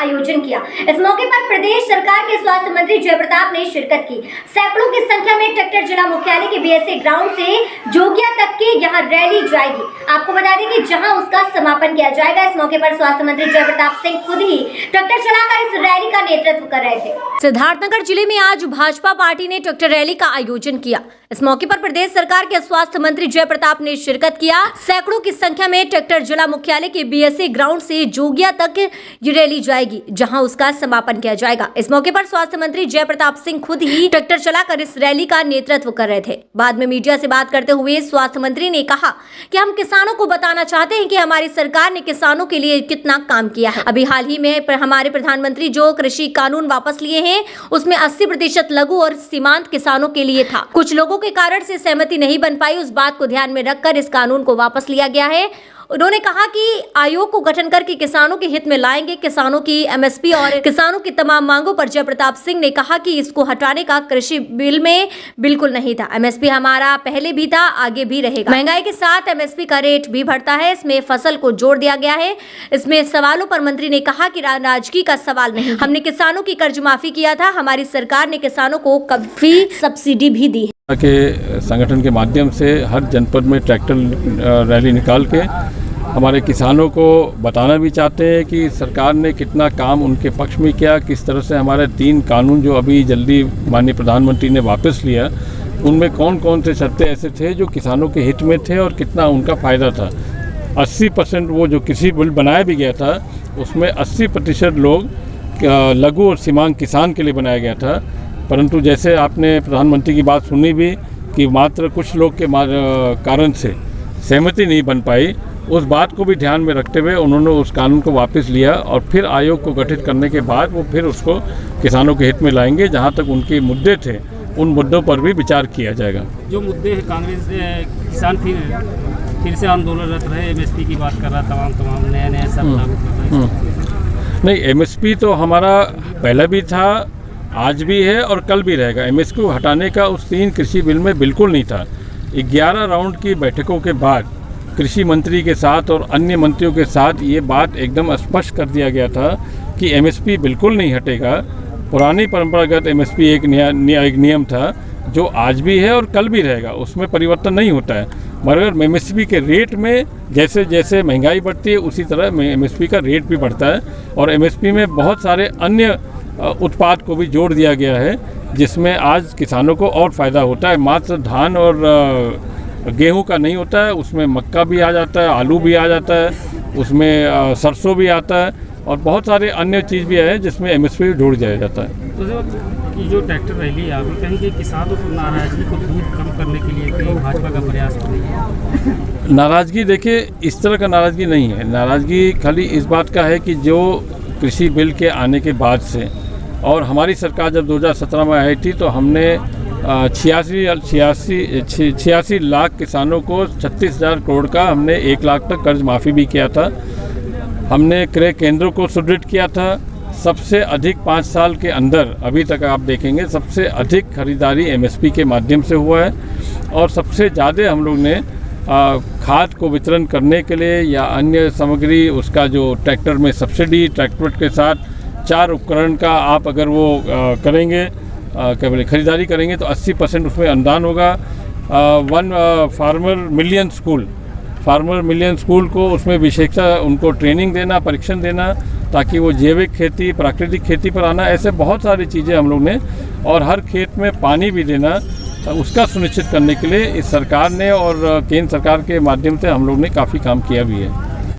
आयोजन किया। इस मौके पर प्रदेश सरकार के स्वास्थ्य मंत्री जय प्रताप ने शिरकत की। सैकड़ों की संख्या में ट्रैक्टर जिला मुख्यालय के बीएसए ग्राउंड से जोगिया तक की यहां रैली जाएगी। आपको बता दें कि जहां उसका समापन किया जाएगा। इस मौके पर स्वास्थ्य मंत्री जय प्रताप सिंह खुद ही ट्रैक्टर चलाकर इस रैली का नेतृत्व कर रहे थे। सिद्धार्थनगर जिले में आज भाजपा पार्टी ने ट्रैक्टर रैली का आयोजन किया। इस मौके पर प्रदेश सरकार के स्वास्थ्य मंत्री जय प्रताप ने शिरकत किया। सैकड़ों की संख्या में ट्रैक्टर जिला मुख्यालय के बीएसए ग्राउंड से जोगिया तक ये रैली जाएगी, जहां उसका समापन किया जाएगा। इस मौके पर स्वास्थ्य मंत्री जय प्रताप सिंह खुद ही ट्रैक्टर चलाकर इस रैली का नेतृत्व कर रहे थे। बाद में मीडिया से बात करते हुए स्वास्थ्य मंत्री ने कहा कि हम किसानों को बताना चाहते हैं कि हमारी सरकार ने किसानों के लिए कितना काम किया है। अभी हाल ही में हमारे प्रधानमंत्री जो कृषि कानून वापस लिए हैं, उसमें 80% लघु और सीमांत किसानों के लिए था। कुछ लोगों के कारण से सहमति नहीं बन पाई। उस बात को ध्यान में रखकर इस कानून को वापस लिया गया है। उन्होंने कहा कि आयोग को गठन करके किसानों के हित में लाएंगे। किसानों की एमएसपी और किसानों की तमाम मांगों पर जय प्रताप सिंह ने कहा कि इसको हटाने का कृषि बिल में बिल्कुल नहीं था। एमएसपी हमारा पहले भी था, आगे भी रहेगा। महंगाई के साथ एमएसपी का रेट भी बढ़ता है। इसमें फसल को जोड़ दिया गया है। इसमें सवालों पर मंत्री ने कहा कि नाराजगी का सवाल नहीं। हमने किसानों की कर्ज माफी किया था। हमारी सरकार ने किसानों को काफी सब्सिडी भी दी है। के संगठन के माध्यम से हर जनपद में ट्रैक्टर रैली निकाल के हमारे किसानों को बताना भी चाहते हैं कि सरकार ने कितना काम उनके पक्ष में किया, किस तरह से हमारे 3 कानून जो अभी जल्दी माननीय प्रधानमंत्री ने वापस लिया, उनमें कौन कौन से शर्तें ऐसे थे जो किसानों के हित में थे और कितना उनका फ़ायदा था। 80% वो जो कृषि बिल बनाया भी गया था, उसमें 80% लोग लघु और सीमांत किसान के लिए बनाया गया था। परंतु जैसे आपने प्रधानमंत्री की बात सुनी भी कि मात्र कुछ लोग के कारण से सहमति नहीं बन पाई, उस बात को भी ध्यान में रखते हुए उन्होंने उस कानून को वापस लिया और फिर आयोग को गठित करने के बाद वो फिर उसको किसानों के हित में लाएंगे। जहाँ तक उनके मुद्दे थे, उन मुद्दों पर भी विचार किया जाएगा। जो मुद्दे हैं, कांग्रेस किसान फिर से आंदोलनरत रहे, एमएसपी की बात कर रहा, तमाम नए सब लागू कर रहे। नहीं, एमएसपी तो हमारा पहले भी था, आज भी है और कल भी रहेगा। एमएसपी को हटाने का उस 3 कृषि बिल में बिल्कुल नहीं था। 11 राउंड की बैठकों के बाद कृषि मंत्री के साथ और अन्य मंत्रियों के साथ ये बात एकदम स्पष्ट कर दिया गया था कि एमएसपी बिल्कुल नहीं हटेगा। पुरानी परंपरागत एमएसपी एक नियम था जो आज भी है और कल भी रहेगा, उसमें परिवर्तन नहीं होता है। मगर एमएसपी के रेट में जैसे जैसे महंगाई बढ़ती है, उसी तरह एमएसपी का रेट भी बढ़ता है और एमएसपी में बहुत सारे अन्य उत्पाद को भी जोड़ दिया गया है, जिसमें आज किसानों को और फ़ायदा होता है। मात्र धान और गेहूं का नहीं होता है, उसमें मक्का भी आ जाता है, आलू भी आ जाता है, उसमें सरसों भी आता है और बहुत सारे अन्य चीज़ भी है जिसमें एमएसपी जोड़ दिया जाता है। तो जो ट्रैक्टर रैली है, अभी कहीं कि किसानों को नाराजगी को दूर कम करने के लिए कहीं भाजपा का प्रयास तो नहीं है? नाराज़गी देखिए, इस तरह का नाराज़गी नहीं है। नाराज़गी खाली इस बात का है कि जो कृषि बिल के आने के बाद से और हमारी सरकार जब 2017 में आई थी तो हमने 86 लाख किसानों को 36,000 करोड़ का हमने 1 लाख तक कर्ज माफ़ी भी किया था। हमने क्रय केंद्रों को सुदृढ़ किया था। सबसे अधिक 5 साल के अंदर अभी तक आप देखेंगे सबसे अधिक खरीदारी एमएसपी के माध्यम से हुआ है और सबसे ज़्यादा हम लोग ने खाद को वितरण करने के लिए या अन्य सामग्री, उसका जो ट्रैक्टर में सब्सिडी, ट्रैक्टर के साथ 4 उपकरण का आप अगर वो करेंगे, क्या बोले, खरीदारी करेंगे तो 80% उसमें अनुदान होगा। फार्मर मिलियन स्कूल को उसमें विशेषता उनको ट्रेनिंग देना, परीक्षण देना, ताकि वो जैविक खेती, प्राकृतिक खेती पर आना, ऐसे बहुत सारी चीज़ें हम लोग ने, और हर खेत में पानी भी देना, उसका सुनिश्चित करने के लिए इस सरकार ने और केंद्र सरकार के माध्यम से हम लोग ने काफ़ी काम किया भी है।